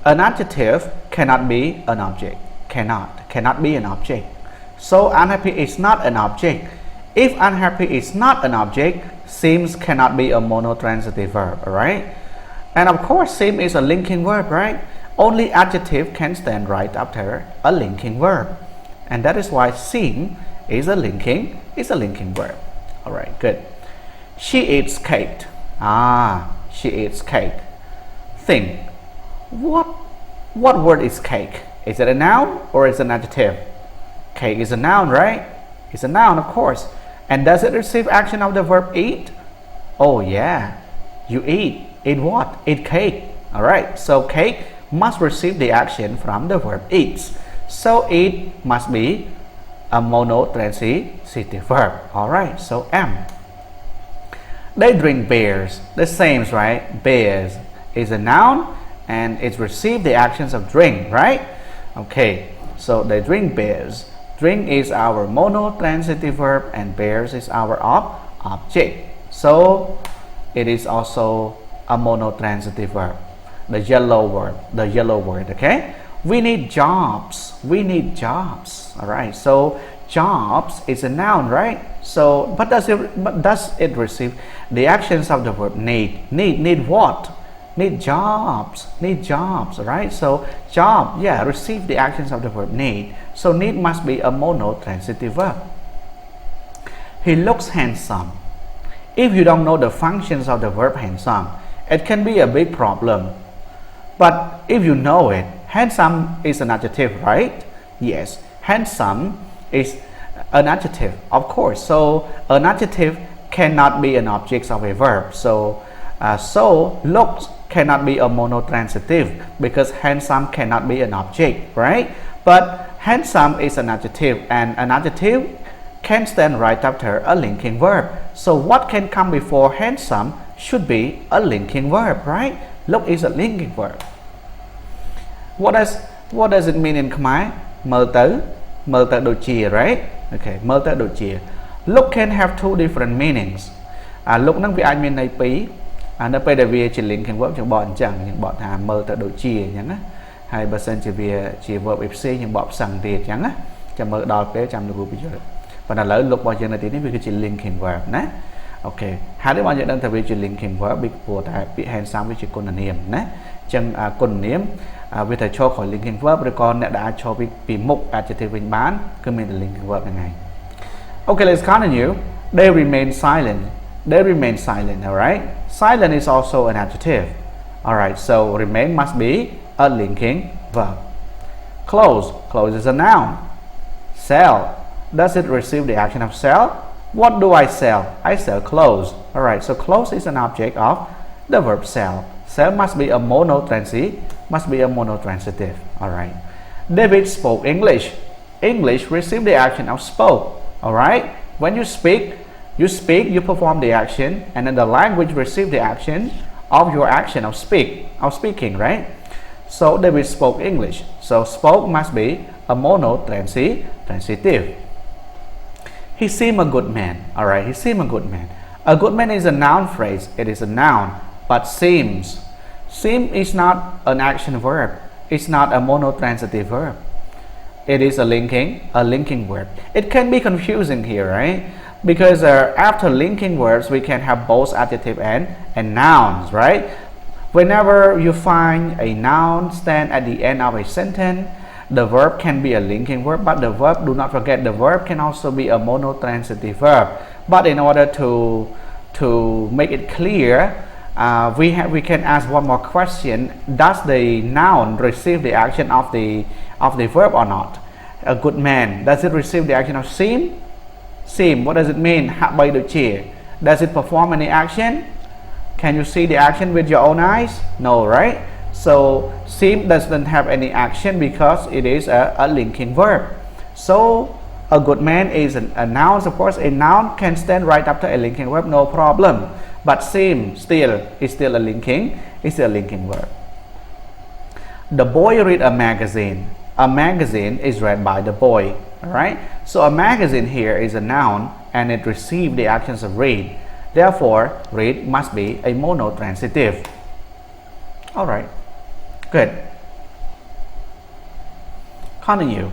An adjective cannot be an object. Cannot be an object. So unhappy is not an object. If unhappy is not an object, seems cannot be a monotransitive verb, alright? And of course, seem is a linking verb, right? Only adjective can stand right after a linking verb. And that is why seem is a linking verb. Alright, good. She eats cake. She eats cake. Think. What word is cake? Is it a noun or is it an adjective? Cake is a noun, right? It's a noun, of course. And does it receive action of the verb eat? Oh yeah. You eat. Eat what? Eat cake. Alright, so cake must receive the action from the verb eats. So eat must be a monotransitive verb. Alright, so am. They drink beers. The same, right? Beers is a noun and it receives the actions of drink, right? Okay, so they drink beers. Drink is our monotransitive verb and bears is our object. So it is also a monotransitive verb. The yellow word, okay? We need jobs. Alright, so jobs is a noun, right? So but does it receive the actions of the verb need? Need what? Need jobs, right? So job, yeah, receive the actions of the verb need. So need must be a monotransitive verb. He looks handsome. If you don't know the functions of the verb handsome, it can be a big problem. But if you know it, handsome is an adjective, right? Yes, handsome is an adjective, of course. So an adjective cannot be an object of a verb. So looks cannot be a monotransitive because handsome cannot be an object, right? But handsome is an adjective and an adjective can stand right after a linking verb. So what can come before handsome should be a linking verb, right? Look is a linking verb. What does it mean in Khmer? Mơ tới đôi chìa, right? Okay, mơ tới đôi chìa. Look can have two different meanings. Look នឹងវាអាចមានន័យពីរ នៅពេលដែលវាជា linking verb យើងបកអញ្ចឹងយើងបកថាមើលទៅដូចជាអញ្ចឹងណាហើយបើសិនជាវាជា verb ផ្សេងយើងបកផ្សឹងទៀតអញ្ចឹងណាចាំមើលដល់ពេលចាំលោកគ្រូបញ្យល់ប៉ុន្តែឥឡូវ look របស់យើងនៅទីនេះវាគឺជា linking verb ណាអូខេហើយនេះបងយើងដឹងថាវាជា linking verb ពីព្រោះតែពាក្យ handsome វាជាគុណនាមណាអញ្ចឹងគុណនាមវាត្រូវឈរក្រោយ linking verb ឬក៏អ្នកដែលអាចឈរពីមុខ adjective វិញបានគឺមានតែ linking verb ហ្នឹងហើយ Okay, let's continue. They remain silent. Alright? Silent is also an adjective. Alright, so remain must be a linking verb. Close is a noun. Sell, does it receive the action of sell? What do I sell? I sell clothes. Alright, so clothes is an object of the verb sell. Sell must be a monotransitive. Alright. David spoke English. English receive the action of spoke. Alright, when you speak, you perform the action, and then the language receive the action of your action of speaking, right? So David spoke English. So spoke must be a monotransitive. He seemed a good man. Alright, he seemed a good man. A good man is a noun phrase. It is a noun, but seem is not an action verb. It's not a monotransitive verb. It is a linking verb. It can be confusing here, right? Because after linking verbs, we can have both adjective and nouns, right? Whenever you find a noun stand at the end of a sentence, the verb can be a linking verb, but the verb, do not forget, the verb can also be a monotransitive verb. But in order to make it clear, we can ask one more question. Does the noun receive the action of the verb or not? A good man, does it receive the action of seem? What does it mean? Does it perform any action? Can you see the action with your own eyes? No, right? So seem doesn't have any action because it is a linking verb. So a good man is a noun. Of course, a noun can stand right after a linking verb, no problem. But seem is still a linking verb. The boy read a magazine. A magazine is read by the boy. Alright? So a magazine here is a noun and it receives the actions of read. Therefore, read must be a monotransitive. Alright. Good. Continue.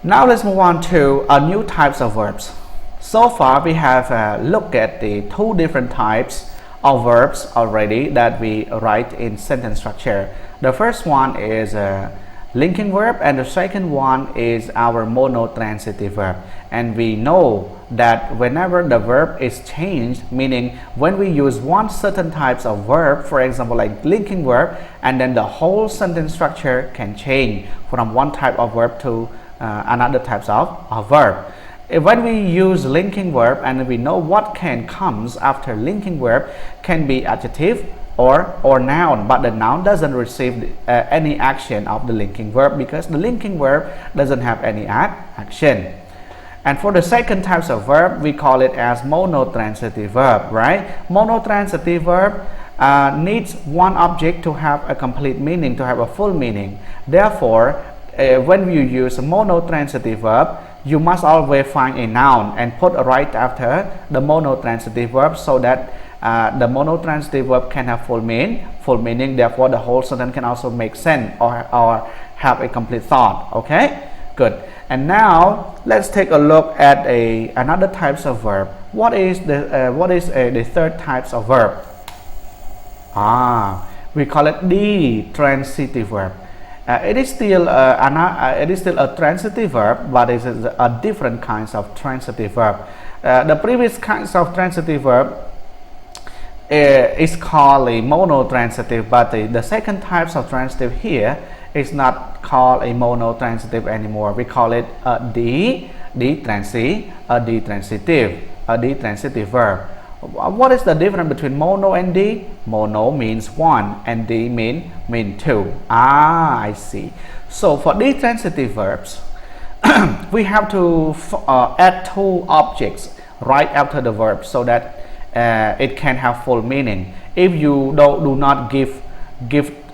Now let's move on to new types of verbs. So far we have looked at the two different types of verbs already that we write in sentence structure. The first one is a linking verb and the second one is our monotransitive verb. And we know that whenever the verb is changed, meaning when we use one certain types of verb, for example like linking verb, and then the whole sentence structure can change from one type of verb to another types of verb. When we use linking verb and we know what can comes after linking verb can be adjective or noun, but the noun doesn't receive any action of the linking verb because the linking verb doesn't have any action. And for the second types of verb, we call it as monotransitive verb, right? Monotransitive verb needs one object to have a complete meaning, to have a full meaning. Therefore, when you use a monotransitive verb, you must always find a noun and put right after the monotransitive verb so that the monotransitive verb can have full meaning. Therefore, the whole sentence can also make sense or have a complete thought. Okay, good. And now let's take a look at another types of verb. What is the third types of verb? We call it the transitive verb. It is still a transitive verb, but it is a different kinds of transitive verb. The previous kinds of transitive verb is called a monotransitive, but the second types of transitive here is not called a monotransitive anymore. We call it a transitive verb. What is the difference between mono and the? Mono means one and the mean two. I see. So for the transitive verbs, we have to add two objects right after the verb so that it can have full meaning. If you do not give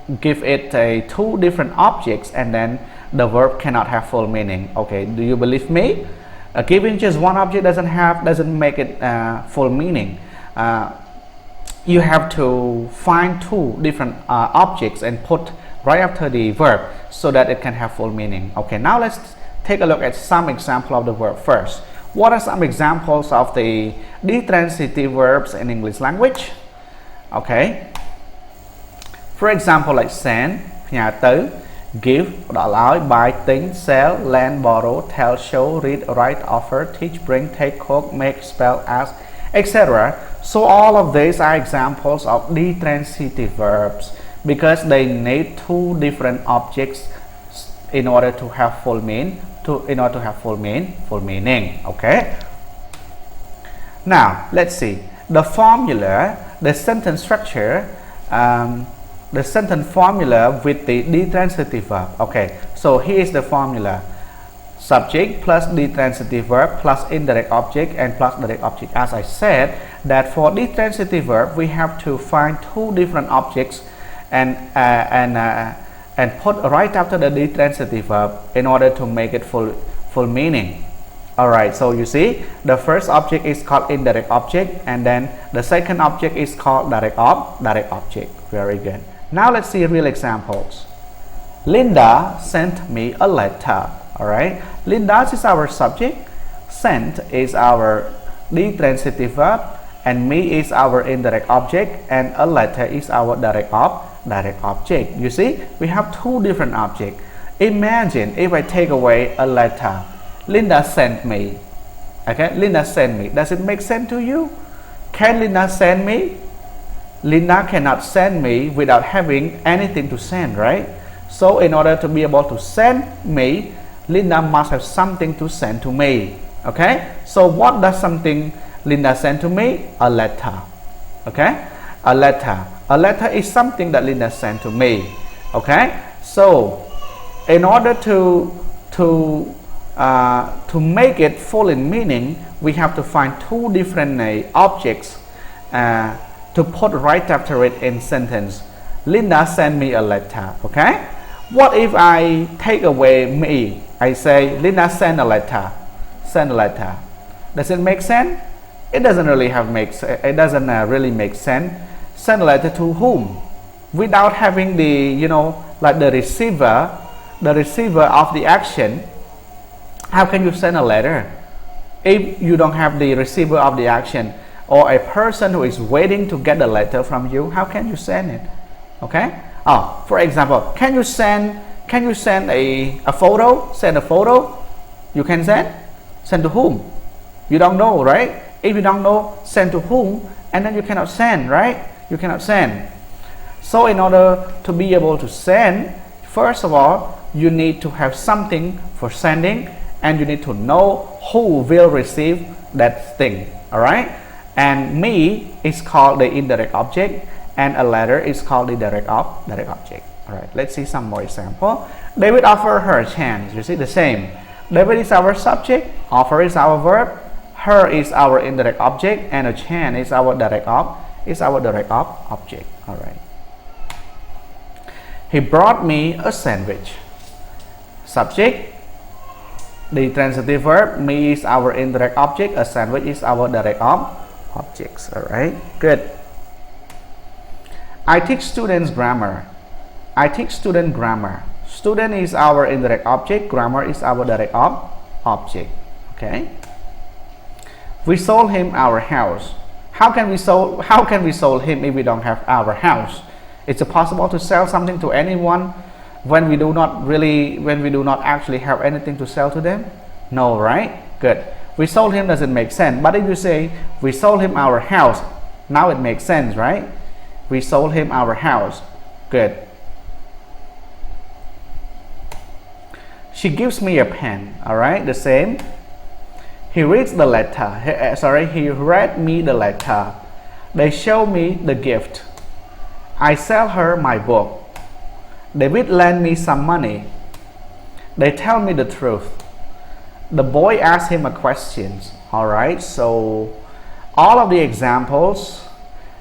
it two different objects, and then the verb cannot have full meaning. Okay, do you believe me? Giving just one object doesn't make it full meaning. You have to find two different objects and put right after the verb so that it can have full meaning. Okay, now let's take a look at some example of the verb first. What are some examples of the transitive verbs in English language? Okay, for example like send, ផ្ញើទៅ give, ផ្ដល់ឲ្យ buy, ទិញ sell, lend, borrow, tell, show, read, write, offer, teach, bring, take, cook, make, spell, ask, etc. So all of these are examples of the transitive verbs because they need two different objects in order to have full meaning. Okay, now let's see the formula, the sentence structure, the sentence formula with the transitive verb. Okay, so here is the formula: subject plus the transitive verb plus indirect object and plus direct object. As I said, that for the transitive verb we have to find two different objects and put right after the transitive verb in order to make it full meaning. Alright, so you see the first object is called indirect object and then the second object is called direct object. Very good. Now let's see real examples. Linda sent me a letter. Alright, Linda is our subject, sent is our transitive verb, and me is our indirect object, and a letter is our direct object. You see, we have two different objects. Imagine if I take away a letter. Linda sent me. Okay, Linda sent me. Does it make sense to you? Can Linda send me? Linda cannot send me without having anything to send, right? So in order to be able to send me, Linda must have something to send to me. Okay, so what does something Linda send to me? A letter. Okay, a letter is something that Linda sent to me. Okay, so in order to make it full in meaning, we have to find two different objects to put right after it in sentence. Linda sent me a letter. Okay, what if I take away me? I say Linda sent a letter. Does it make sense? It doesn't really really make sense. Send a letter to whom? Without having like the receiver of the action. How can you send a letter if you don't have the receiver of the action, or a person who is waiting to get the letter from you? How can you send it? Okay. For example, can you send a photo? Send a photo. You can send to whom? You don't know, right? If you don't know, send to whom, and then you cannot send, right? You cannot send. So in order to be able to send, first of all, you need to have something for sending, and you need to know who will receive that thing. All right. And me is called the indirect object, and a letter is called the direct object. All right. Let's see some more example. David offered her a chance. You see the same. David is our subject. Offer is our verb. Her is our indirect object, and a chance is our direct object. All right. He brought me a sandwich. Subject. The transitive verb. Me is our indirect object. A sandwich is our direct objects. All right. Good. I teach students grammar. I teach student grammar. Student is our indirect object. Grammar is our direct object. Okay. We sold him our house. How can we sold him if we don't have our house? It's possible to sell something to anyone when we do not actually have anything to sell to them? No, right? Good. We sold him doesn't make sense. But if you say we sold him our house, now it makes sense, right? We sold him our house. Good. She gives me a pen. All right, the same. He reads the letter. He read me the letter. They show me the gift. I sell her my book. David lent me some money. They tell me the truth. The boy asked him a question. All right, so all of the examples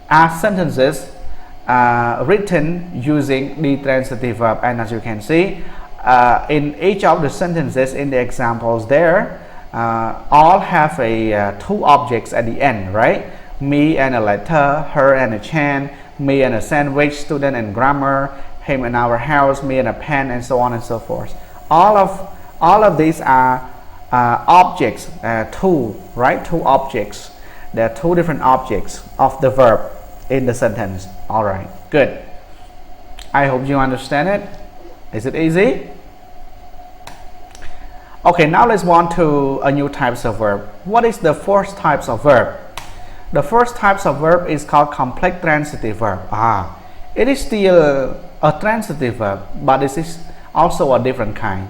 are sentences written using the transitive verb, and as you can see, in each of the sentences in the examples there, all have two objects at the end, right? Me and a letter, her and a chance, me and a sandwich, student and grammar, him and our house, me and a pen, and so on and so forth. All of these are objects, two objects. There are two different objects of the verb in the sentence. All right, good. I hope you understand it. Is it easy? Okay, now let's move on to a new types of verb. What is the first types of verb? The first types of verb is called complex transitive verb. It is still a transitive verb, but this is also a different kind.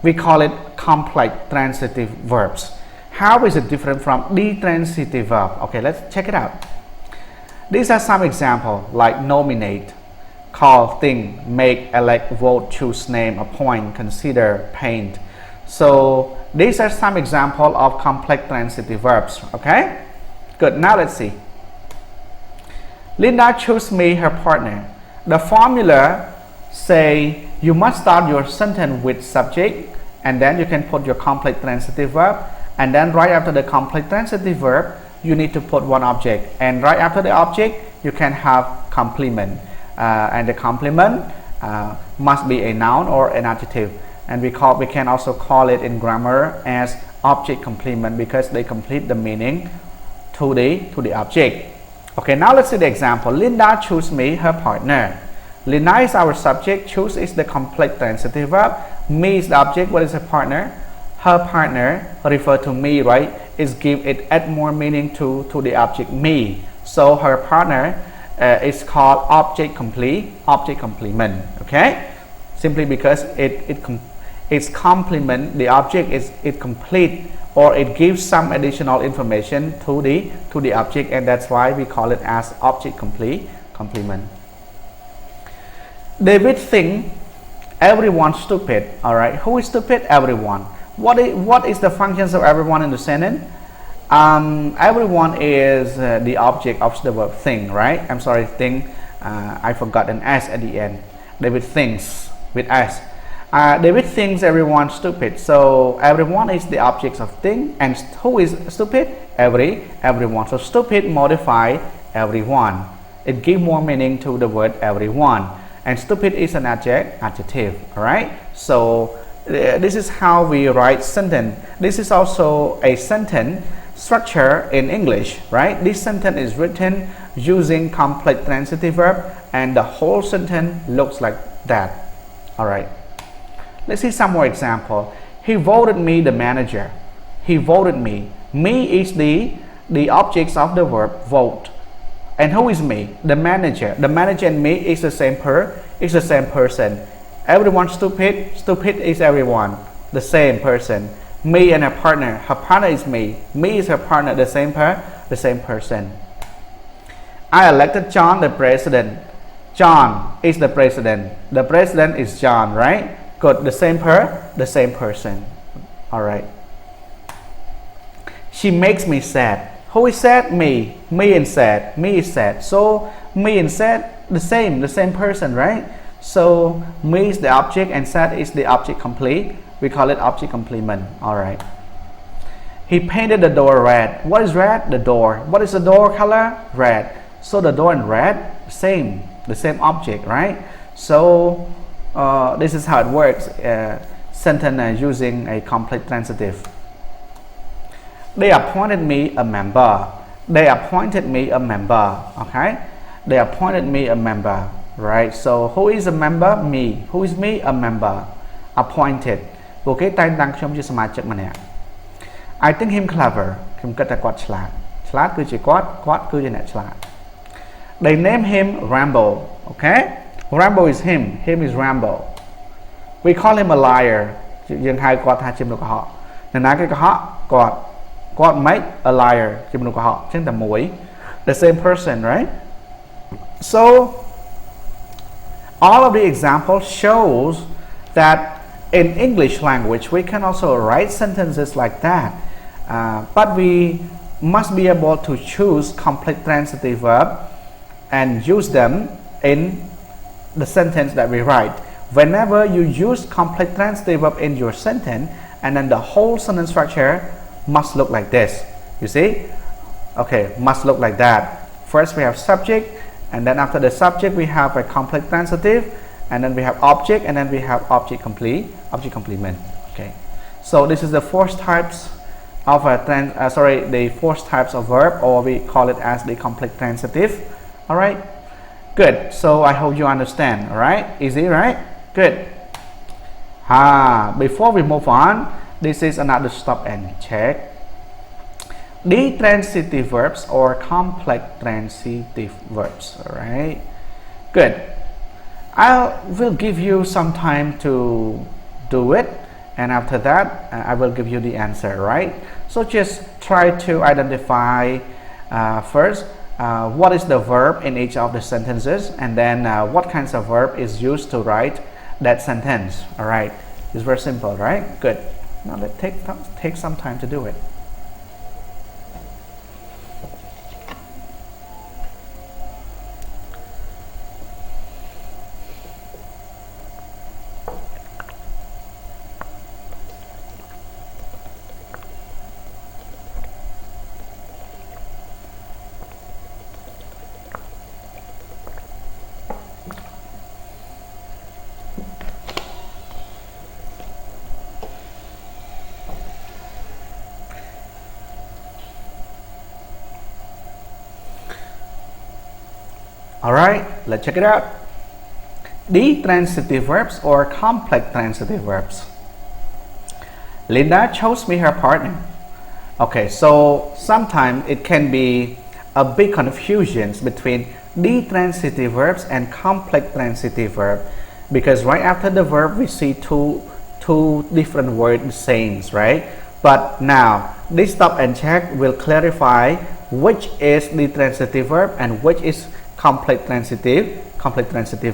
We call it complex transitive verbs. How is it different from the transitive verb? Okay, let's check it out. These are some examples like nominate, call, think, make, elect, vote, choose, name, appoint, consider, paint. So these are some examples of complex transitive verbs. Okay, good. Now let's see. Linda chose me her partner. The formula say you must start your sentence with subject, and then you can put your complex transitive verb, and then right after the complex transitive verb you need to put one object, and right after the object you can have complement, and the complement must be a noun or an adjective, and we can also call it in grammar as object complement because they complete the meaning to the object. Okay, now let's see the example. Linda chose me her partner. Linda is our subject, choose is the complex transitive verb, me is the object. What is her partner? Her partner refer to me, right? It add more meaning to the object me. So her partner is called object complement. Okay, simply because it's complement the object, it complete or it gives some additional information to the object, and that's why we call it as object complement. David think everyone stupid. All right, who is stupid? Everyone. What is the functions of everyone in the sentence? Everyone is the object of the verb think, right? I'm sorry, think. I forgot an S at the end. David thinks with S. David thinks everyone stupid. So everyone is the object of think, and who is stupid? Everyone. So stupid modify everyone. It gives more meaning to the word everyone. and stupid is an adjective. All right. So this is how we write sentence. This is also a sentence structure in English, right? This sentence is written using complex transitive verb, and the whole sentence looks like that. All right. Let's see some more example. He voted me the manager. He voted me. Me is the objects of the verb vote. And who is me? The manager. The manager and me is the same person. Everyone stupid. Stupid is everyone. The same person. Me and her partner. Her partner is me. Me is her partner. The same person. I elected John the president. John is the president. The president is John, right? Good. The same person. All right. She makes me sad. Who is sad? Me. Me and sad. Me is sad. So me and sad the same person, right? So me is the object and sad is the object complete. We call it object complement. All right. He painted the door red. What is red? The door. What is the door color? Red. So the door and red, the same object, right? So this is how it works. Sentence using a complex transitive. They appointed me a member. They appointed me a member. Okay. They appointed me a member. Right. So who is a member? Me. Who is me? A member. Appointed. Okay. តែងតាំងខ្ញុំជាសមាជិកម្នាក់ I think him clever. ខ្ញុំគិតថាគាត់ឆ្លាត ឆ្លាតគឺជាគាត់គឺជាអ្នកឆ្លាត They name him Rambo. Okay. Rambo is him. Him is Rambo. We call him a liar. យើងហៅគាត់ថាជាមនុស្សកុហក អ្នកណាគេកុហកគាត់ God make a liar. The same person, right? So all of the examples shows that in English language we can also write sentences like that, but we must be able to choose complex transitive verb and use them in the sentence that we write. Whenever you use complex transitive verb in your sentence, and then the whole sentence structure must look like this. You see? Okay, must look like that. First we have subject, and then after the subject we have a complex transitive, and then we have object, and then we have object complement. Okay. So this is the four types of the four types of verb, or we call it as the complex transitive. All right. Good. So I hope you understand. All right. Easy, right? Good. Before we move on, this is another stop and check. The transitive verbs or complex transitive verbs. All right. Good. I will give you some time to do it, and after that I will give you the answer. Right. So just try to identify first what is the verb in each of the sentences, and then what kinds of verb is used to write that sentence. All right. It's very simple, right? Good. Now let's take some time to do it. Alright, let's check it out. The transitive verbs or complex transitive verbs. Linda chose me her partner. Okay, so sometimes it can be a big confusion between the transitive verbs and complex transitive verb, because right after the verb we see two different word sayings, right? But now this stop and check will clarify which is the transitive verb and which is complex transitive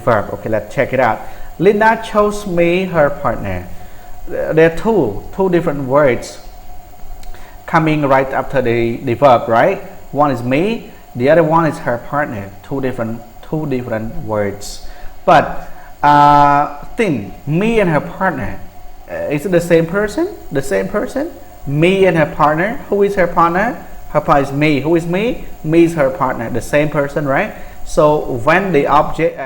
verb. Okay, let's check it out. Linda chose me her partner. There are two different words coming right after the verb, right? One is me, the other one is her partner. Two different words. But think me and her partner, is it the same person? The same person? Me and her partner. Who is her partner? Her partner is me. Who is me? Me is her partner. The same person, right? So when the object